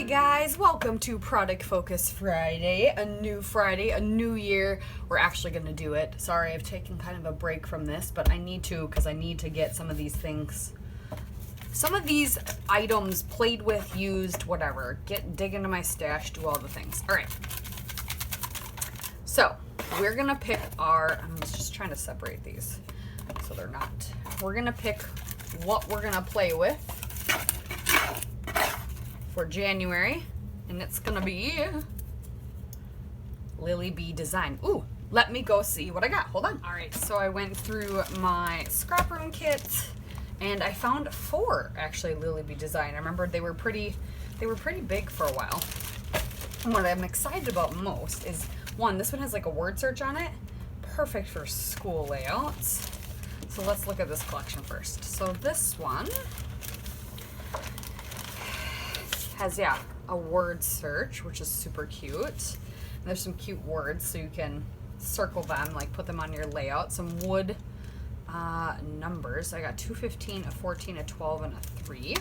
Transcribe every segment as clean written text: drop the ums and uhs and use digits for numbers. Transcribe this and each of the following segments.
guys, welcome to Product Focus Friday, a new year. We're actually going to do it. Sorry, I've taken kind of a break from this, but I need to because I need to get some of these items played with, used, whatever. Dig into my stash, do all the things. All right. So we're going to pick I'm just trying to separate these so they're not. We're going to pick what we're going to play with for January, and it's gonna be LilyBee Design. Ooh, let me go see what I got. Hold on. All right, so I went through my ScrapRoom kit, and I found 4 actually LilyBee Design. I remember they were pretty big for a while. And what I'm excited about most is one. This one has like a word search on it, perfect for school layouts. So let's look at this collection first. So this one has, a word search, which is super cute. And there's some cute words, so you can circle them, like put them on your layout. Some wood numbers. I got 2, 15, a 14, a 12, and a 3.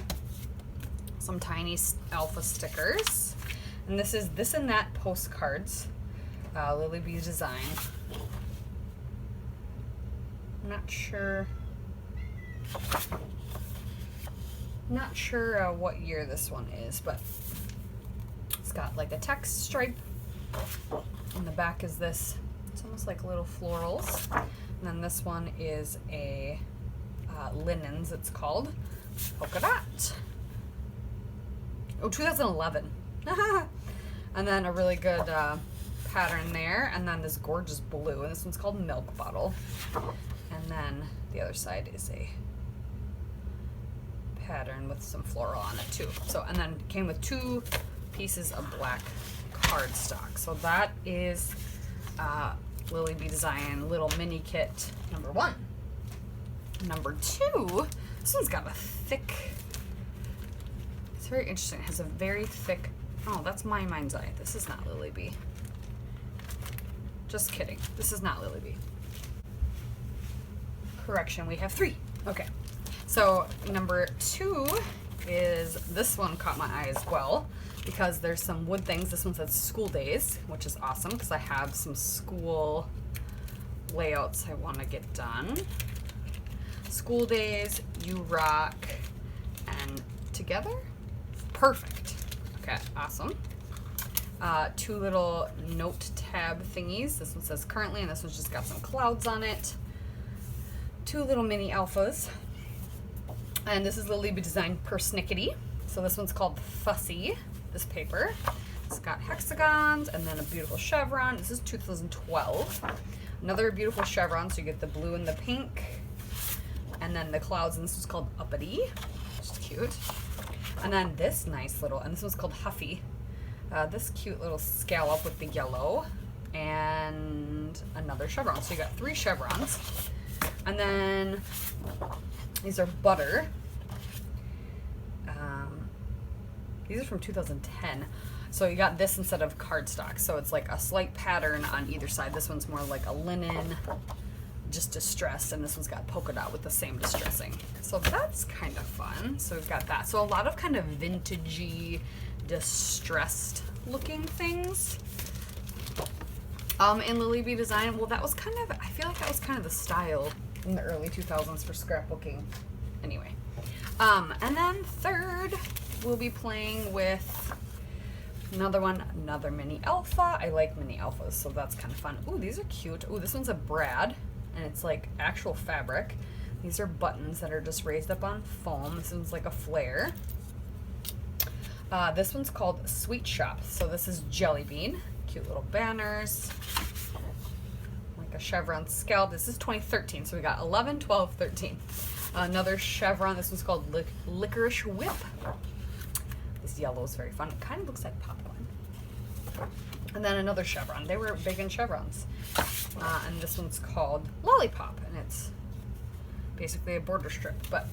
Some tiny alpha stickers. And this is This and That postcards. LilyBee Design. I'm not sure what year this one is, but it's got like a text stripe. And the back is this. It's almost like little florals. And then this one is a linens, it's called. Polka dot. Oh, 2011. And then a really good pattern there. And then this gorgeous blue. And this one's called Milk Bottle. And then the other side is a pattern with some floral on it too. So, and then it came with 2 pieces of black cardstock. So that is LilyBee Design little mini kit number 1. Number 2, this one's got a thick, it's very interesting. It has a very thick, oh, that's my mind's eye. This is not LilyBee. Just kidding. This is not LilyBee. Correction, we have 3. Okay. So number 2 is, this one caught my eye as well because there's some wood things. This one says school days, which is awesome because I have some school layouts I want to get done. School days, you rock, and together? Perfect. Okay, awesome. 2 little note tab thingies. This one says currently, and this one's just got some clouds on it. 2 little mini alphas. And this is LilyBee Design Persnickety. So this one's called Fussy, this paper. It's got hexagons and then a beautiful chevron. This is 2012. Another beautiful chevron, so you get the blue and the pink. And then the clouds, and this was called Uppity, which is cute. And then this nice little, and this one's called Huffy. This cute little scallop with the yellow. And another chevron. So you got 3 chevrons. And then these are butter. These are from 2010. So you got this instead of cardstock. So it's like a slight pattern on either side. This one's more like a linen, just distressed, and this one's got polka dot with the same distressing. So that's kind of fun. So we've got that. So a lot of kind of vintagey, distressed looking things. In LilyBee Design, well, that was kind of, I feel like that was kind of the style in the early 2000s for scrapbooking. Anyway. And then third, we'll be playing with another mini alpha. I like mini alphas, so that's kind of fun. Ooh, these are cute. Ooh, this one's a brad, and it's like actual fabric. These are buttons that are just raised up on foam. This one's like a flare. This one's called Sweet Shop. So this is jelly bean. Cute little banners. Like a chevron scalp. This is 2013, so we got 11, 12, 13. Another chevron. This one's called Licorice Whip. This yellow is very fun. It kind of looks like popcorn. And then another chevron. They were big in chevrons. And this one's called Lollipop, and it's basically a border strip, but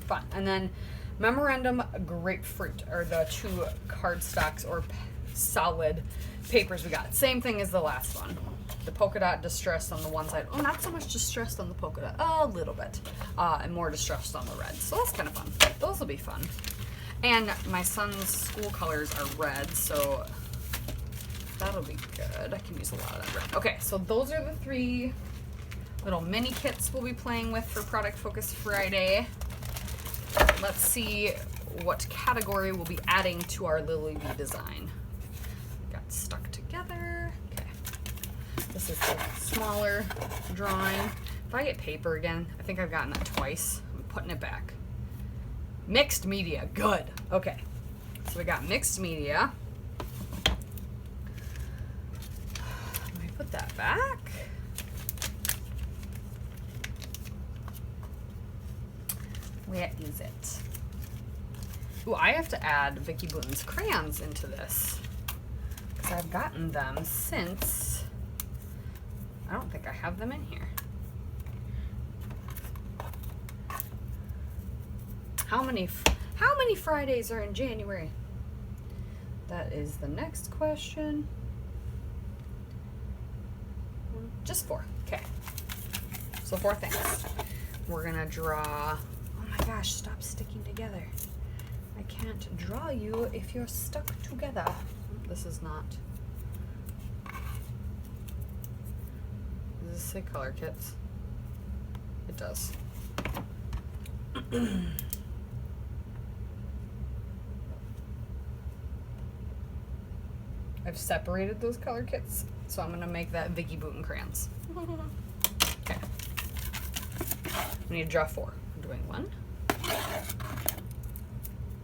fun. And then Memorandum Grapefruit are the 2 cardstocks or solid papers we got. Same thing as the last one. The polka dot distressed on the one side. Oh, not so much distressed on the polka dot. A little bit. And more distressed on the red. So that's kind of fun. Those will be fun. And my son's school colors are red, so that'll be good. I can use a lot of that red. Okay, so those are the 3 little mini kits we'll be playing with for Product Focus Friday. Let's see what category we'll be adding to our LilyBee design. Got stuck together. Okay. This is the smaller drawing. If I get paper again, I think I've gotten that twice. I'm putting it back. Mixed media, good. Okay, so we got mixed media. Let me put that back. Where is it? Ooh, I have to add Vicky Booten's crayons into this because I've gotten them since, I don't think I have them in here. How many Fridays are in January? That is the next question. Just 4. Okay. So 4 things. We're gonna draw. Oh my gosh, stop sticking together. I can't draw you if you're stuck together. This is not. Does this say color kits? It does. I've separated those color kits, so I'm gonna make that Vicky Booten crayons. Okay. We need to draw 4. I'm doing 1,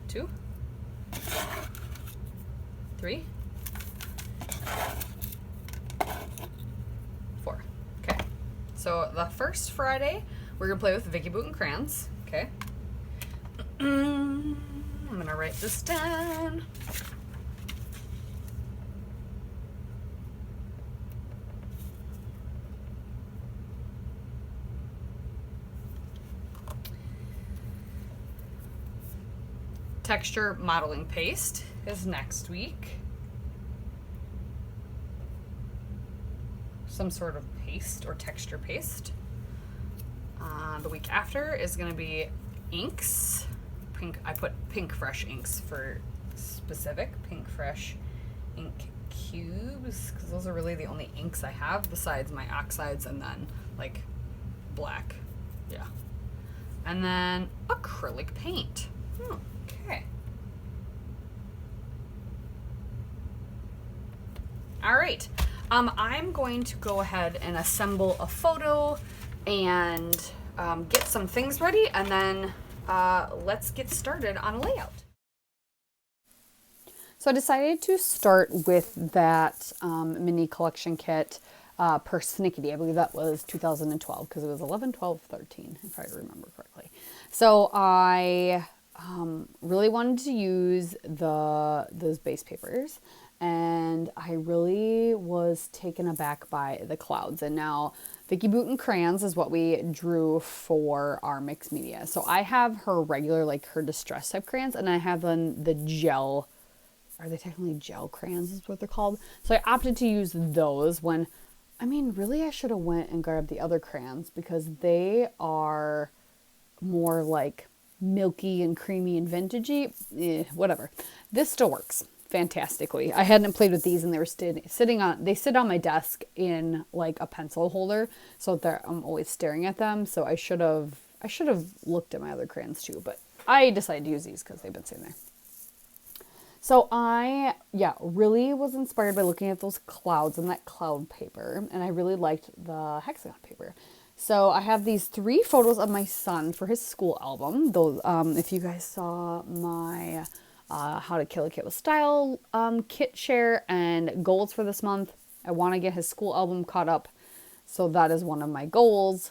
2, 3, 4. Okay. So the first Friday, we're gonna play with Vicky Booten crayons. Okay. I'm gonna write this down. Texture modeling paste is next week. Some sort of paste or texture paste. The week after is going to be inks. Pink. I put Pink Fresh inks for specific. Pink Fresh ink cubes, because those are really the only inks I have besides my oxides and then like black. Yeah. And then acrylic paint. Okay. All right. I'm going to go ahead and assemble a photo and get some things ready, and then let's get started on a layout. So I decided to start with that mini collection kit persnickety. I believe that was 2012 because it was 11, 12, 13, if I remember correctly. So I really wanted to use those base papers, and I really was taken aback by the clouds. And now Vicky Booten crayons is what we drew for our mixed media. So I have her regular, like her distress type crayons, and I have the gel. Are they technically gel crayons is what they're called? So I opted to use those when, I mean, really I should have went and grabbed the other crayons because they are more like milky and creamy and vintagey. Whatever. This still works fantastically. I hadn't played with these, and they were they sit on my desk in like a pencil holder, so I'm always staring at them. So I should have looked at my other crayons too, but I decided to use these because they've been sitting there. So I really was inspired by looking at those clouds and that cloud paper, and I really liked the hexagon paper. So I have these 3 photos of my son for his school album. Those, if you guys saw my How to Kill a Kit with Style kit share and goals for this month, I want to get his school album caught up. So that is one of my goals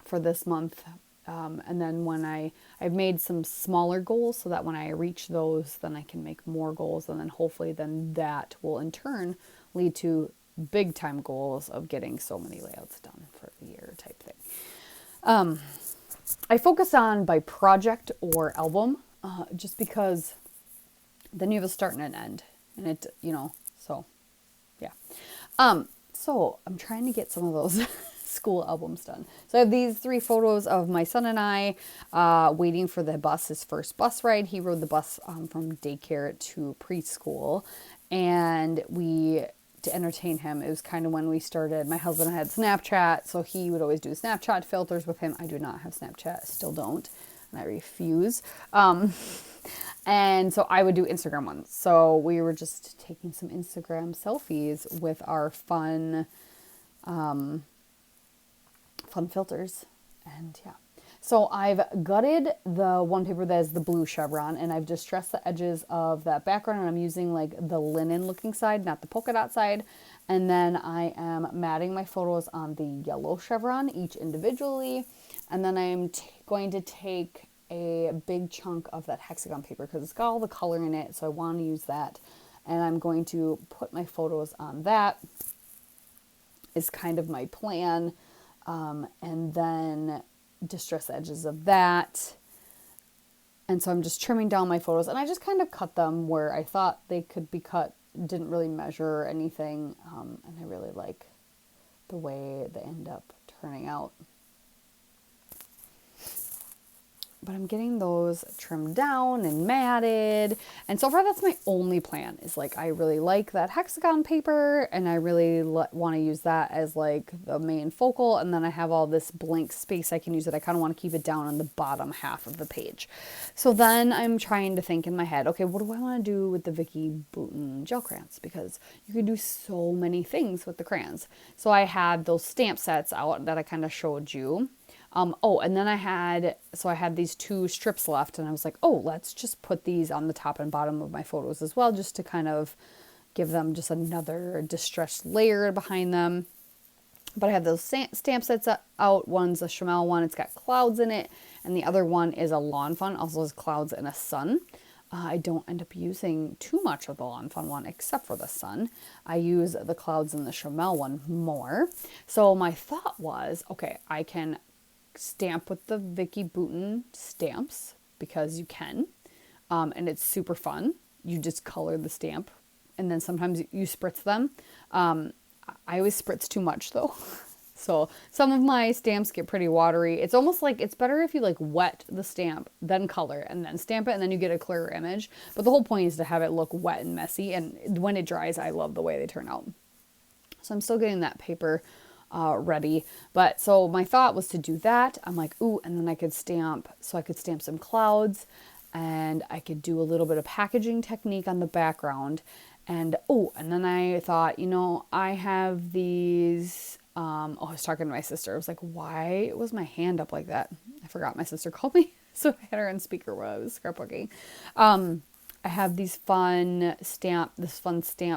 for this month. And then when I've made some smaller goals so that when I reach those, then I can make more goals. And then hopefully then that will in turn lead to big time goals of getting so many layouts done for the year type thing. I focus on by project or album, just because then you have a start and an end, and it, so yeah. So I'm trying to get some of those school albums done. So I have these 3 photos of my son and I waiting for the bus, his first bus ride. He rode the bus from daycare to preschool, and to entertain him, it was kind of when we started. My husband had Snapchat, so he would always do Snapchat filters with him. I do not have Snapchat, still don't, and I refuse. And so I would do Instagram ones. So we were just taking some Instagram selfies with our fun filters. And yeah. So I've gutted the one paper that is the blue chevron, and I've distressed the edges of that background, and I'm using like the linen looking side, not the polka dot side. And then I am matting my photos on the yellow chevron, each individually. And then I'm going to take a big chunk of that hexagon paper because it's got all the color in it, so I want to use that. And I'm going to put my photos on that, is kind of my plan. And then distress the edges of that. And so I'm just trimming down my photos, and I just kind of cut them where I thought they could be cut, didn't really measure or anything. And I really like the way they end up turning out. But I'm getting those trimmed down and matted. And so far that's my only plan, is like I really like that hexagon paper, and I really want to use that as like the main focal. And then I have all this blank space I can use it. I kind of want to keep it down on the bottom half of the page. So then I'm trying to think in my head, okay, what do I want to do with the Vicky Bouton gel crayons? Because you can do so many things with the crayons. So I had those stamp sets out that I kind of showed you. And then I had these 2 strips left, and I was like, oh, let's just put these on the top and bottom of my photos as well, just to kind of give them just another distressed layer behind them. But I have those stamp sets out. One's a Chamel one, it's got clouds in it, and the other one is a Lawn Fun, also has clouds and a sun. I don't end up using too much of the Lawn Fun one except for the sun. I use the clouds in the Chamel one more. So my thought was, okay, I can stamp with the Vicky Bouton stamps, because you can, and it's super fun. You just color the stamp, and then sometimes you spritz them. I always spritz too much though. So some of my stamps get pretty watery. It's almost like it's better if you like wet the stamp, then color, and then stamp it, and then you get a clearer image. But the whole point is to have it look wet and messy, and when it dries, I love the way they turn out. So I'm still getting that paper ready. But so my thought was to do that. I'm like, ooh, and then I could stamp some clouds, and I could do a little bit of packaging technique on the background. And and then I thought, I have these, I was talking to my sister. I was like, why was my hand up like that? I forgot my sister called me. So I had her on speaker while I was scrapbooking. I have this fun stamp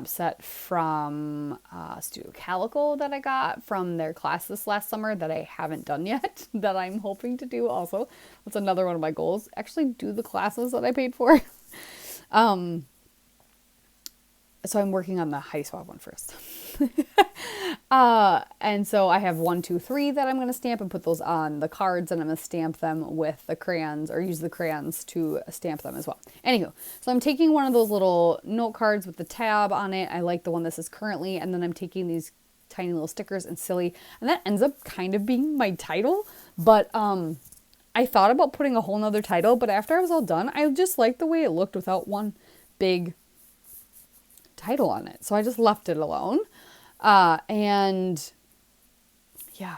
set from Studio Calico that I got from their class this last summer that I haven't done yet, that I'm hoping to do also. That's another one of my goals. Actually do the classes that I paid for. So I'm working on the High Swab one first. And so I have 1, 2, 3 that I'm going to stamp and put those on the cards, and I'm going to stamp them with the crayons, or use the crayons to stamp them as well. Anywho, so I'm taking one of those little note cards with the tab on it. I like the one this is currently, and then I'm taking these tiny little stickers and silly, and that ends up kind of being my title. But I thought about putting a whole nother title, but after I was all done, I just liked the way it looked without one big title on it. So I just left it alone. And yeah,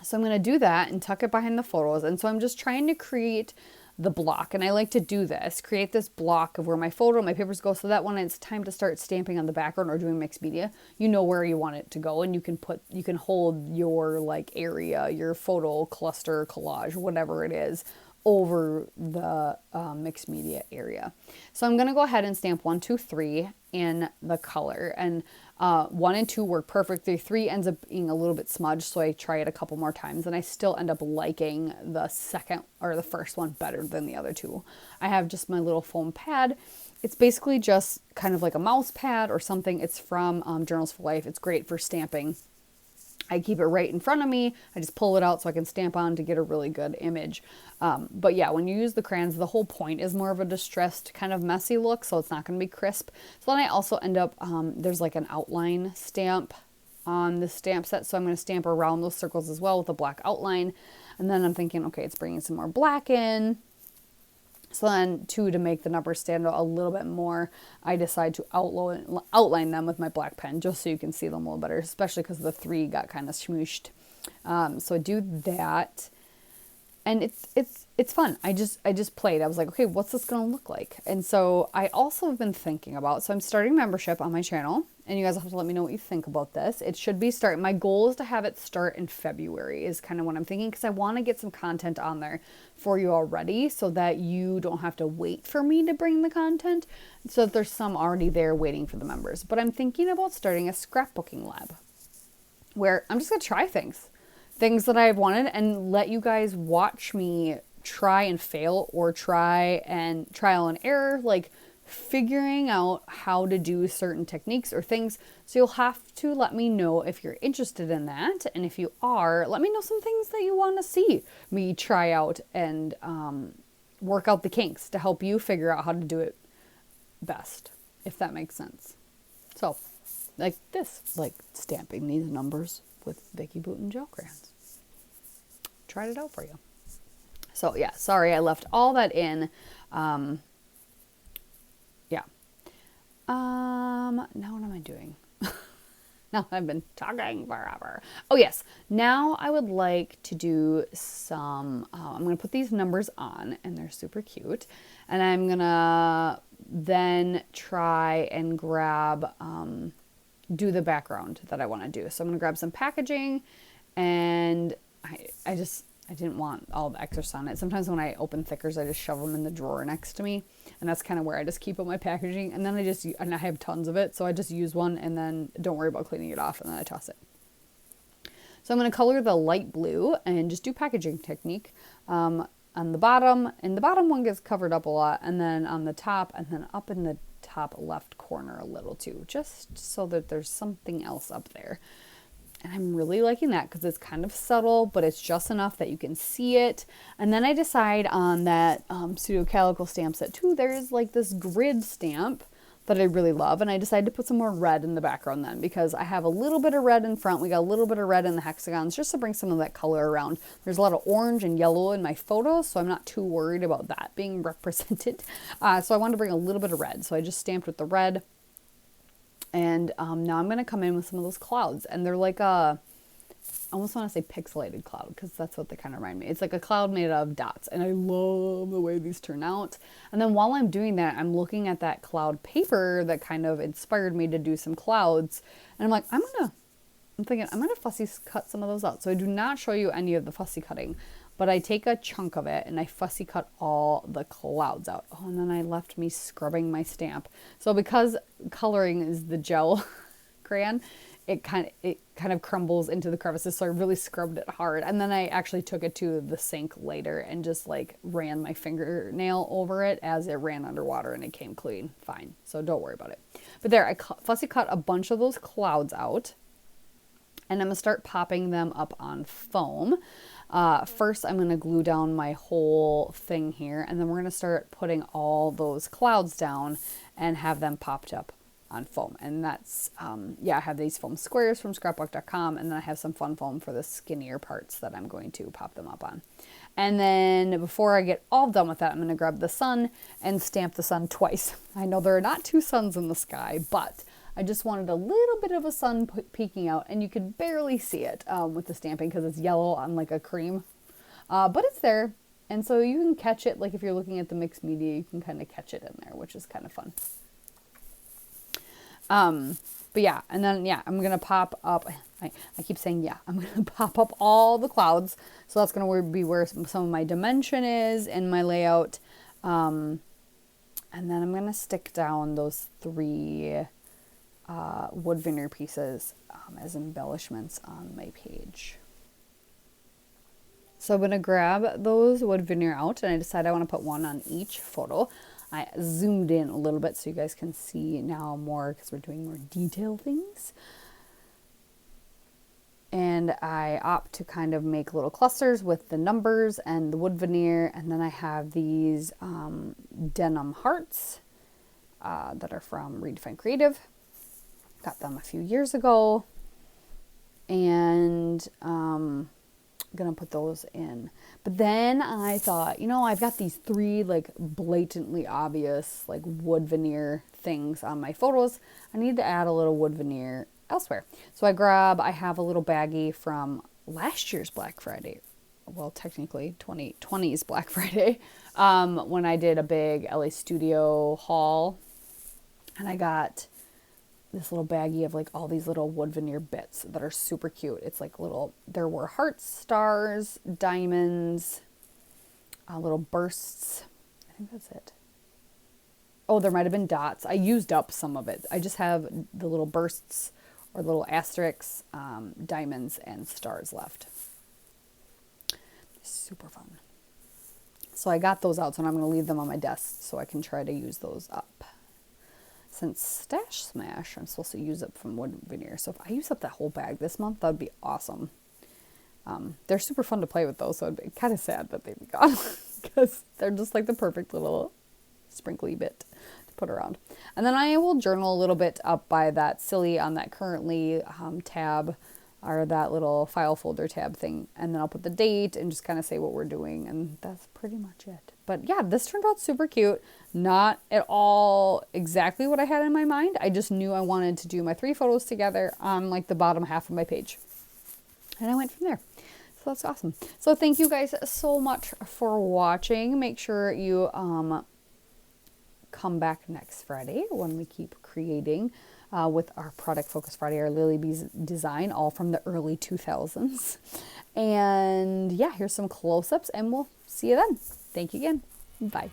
so I'm going to do that and tuck it behind the photos. And so I'm just trying to create the block. And I like to do this, create this block of where my papers go, so that when it's time to start stamping on the background or doing mixed media, you know where you want it to go. And you can hold your like area, your photo cluster, collage, whatever it is, over the mixed media area. So I'm going to go ahead and stamp 1, 2, 3 in the color, and 1 and 2 work perfectly. 3 ends up being a little bit smudged, so I try it a couple more times, and I still end up liking the second or the first one better than the other 2. I have just my little foam pad. It's basically just kind of like a mouse pad or something. It's from Journals for Life. It's great for stamping. I keep it right in front of me. I just pull it out so I can stamp on to get a really good image. But yeah, when you use the crayons, the whole point is more of a distressed kind of messy look, so it's not going to be crisp. So then I also end up, there's like an outline stamp on the stamp set. So I'm going to stamp around those circles as well with a black outline. And then I'm thinking, okay, it's bringing some more black in. So then, too, to make the numbers stand out a little bit more, I decide to outline them with my black pen just so you can see them a little better, especially because the 3 got kind of smooshed. So I do that, and it's fun. I just played. I was like, okay, what's this going to look like? And so I also have been thinking about, so I'm starting membership on my channel, and you guys have to let me know what you think about this. It should be my goal is to have it start in February is kind of what I'm thinking, because I want to get some content on there for you already so that you don't have to wait for me to bring the content, so that there's some already there waiting for the members. But I'm thinking about starting a scrapbooking lab where I'm just going to try things that I've wanted and let you guys watch me try and fail or trial and error, like figuring out how to do certain techniques or things. So you'll have to let me know if you're interested in that. And if you are, let me know some things that you want to see me try out and work out the kinks to help you figure out how to do it best, if that makes sense. So like this, like stamping these numbers with Vicky Boot and gel crayons. Tried it out for you. So yeah, sorry I left all that in. Now what am I doing? Now I've been talking forever. Oh yes, now I would like to do some, I'm going to put these numbers on, and they're super cute. And I'm going to then try and grab, do the background that I want to do. So I'm going to grab some packaging, and I didn't want all the excess on it. Sometimes when I open thickers, I just shove them in the drawer next to me. And that's kind of where I just keep up my packaging. And then and I have tons of it. So I just use one and then don't worry about cleaning it off, and then I toss it. So I'm going to color the light blue and just do packaging technique on the bottom. And the bottom one gets covered up a lot. And then on the top, and then up in the top left corner a little too. Just so that there's something else up there. And I'm really liking that because it's kind of subtle, but it's just enough that you can see it. And then I decide on that Pseudo Calico stamp set too. There's like this grid stamp that I really love. And I decided to put some more red in the background then, because I have a little bit of red in front. We got a little bit of red in the hexagons just to bring some of that color around. There's a lot of orange and yellow in my photos, so I'm not too worried about that being represented. So I wanted to bring a little bit of red. So I just stamped with the red. And now I'm going to come in with some of those clouds. And they're like I almost want to say pixelated cloud, because that's what they kind of remind me. It's like a cloud made out of dots. And I love the way these turn out. And then while I'm doing that, I'm looking at that cloud paper that kind of inspired me to do some clouds. And I'm like, I'm thinking I'm going to fussy cut some of those out. So I do not show you any of the fussy cutting. But I take a chunk of it and I fussy cut all the clouds out. Oh, and then I left me scrubbing my stamp. So because coloring is the gel crayon, it kind of crumbles into the crevices. So I really scrubbed it hard. And then I actually took it to the sink later and just like ran my fingernail over it as it ran underwater, and it came clean fine. So don't worry about it. But there, I fussy cut a bunch of those clouds out. And I'm going to start popping them up on foam. First, I'm going to glue down my whole thing here, and then we're going to start putting all those clouds down and have them popped up on foam. And that's, I have these foam squares from scrapbook.com, and then I have some fun foam for the skinnier parts that I'm going to pop them up on. And then before I get all done with that, I'm going to grab the sun and stamp the sun twice. I know there are not two suns in the sky, but I just wanted a little bit of a sun peeking out, and you could barely see it with the stamping because it's yellow on like a cream. But it's there, and so you can catch it. Like if you're looking at the mixed media, you can kind of catch it in there, which is kind of fun. But yeah, and then I'm going to pop up, I keep saying I'm going to pop up all the clouds. So that's going to be where some of my dimension is in my layout. And then I'm going to stick down those 3 wood veneer pieces as embellishments on my page. So I'm going to grab those wood veneer out, and I decided I want to put one on each photo. I zoomed in a little bit so you guys can see now more because we're doing more detail things. And I opt to kind of make little clusters with the numbers and the wood veneer. And then I have these denim hearts that are from Redefine Creative. Got them a few years ago. and I'm gonna put those in. But then I thought, you know, I've got these 3 like blatantly obvious like wood veneer things on my photos. I need to add a little wood veneer elsewhere. So I have a little baggie from last year's Black Friday. Well, technically 2020's Black Friday, when I did a big LA Studio haul, and I got this little baggie of like all these little wood veneer bits that are super cute. It's like there were hearts, stars, diamonds, little bursts. I think that's it. Oh, there might have been dots. I used up some of it. I just have the little bursts or little asterisks, diamonds, and stars left. Super fun. So I got those out, so I'm going to leave them on my desk so I can try to use those up. Since Stash Smash, I'm supposed to use up from wood veneer. So if I use up that whole bag this month, that would be awesome. They're super fun to play with though, so it'd be kind of sad that they'd be gone because they're just like the perfect little sprinkly bit to put around. And then I will journal a little bit up by that silly on that currently tab, or that little file folder tab thing. And then I'll put the date and just kind of say what we're doing. And that's pretty much it. But yeah, this turned out super cute. Not at all exactly what I had in my mind. I just knew I wanted to do my 3 photos together on like the bottom half of my page. And I went from there. So that's awesome. So thank you guys so much for watching. Make sure you come back next Friday when we keep creating with our Product Focus Friday, our LilyBee design, all from the early 2000s. And yeah, here's some close-ups, and we'll see you then. Thank you again. Bye.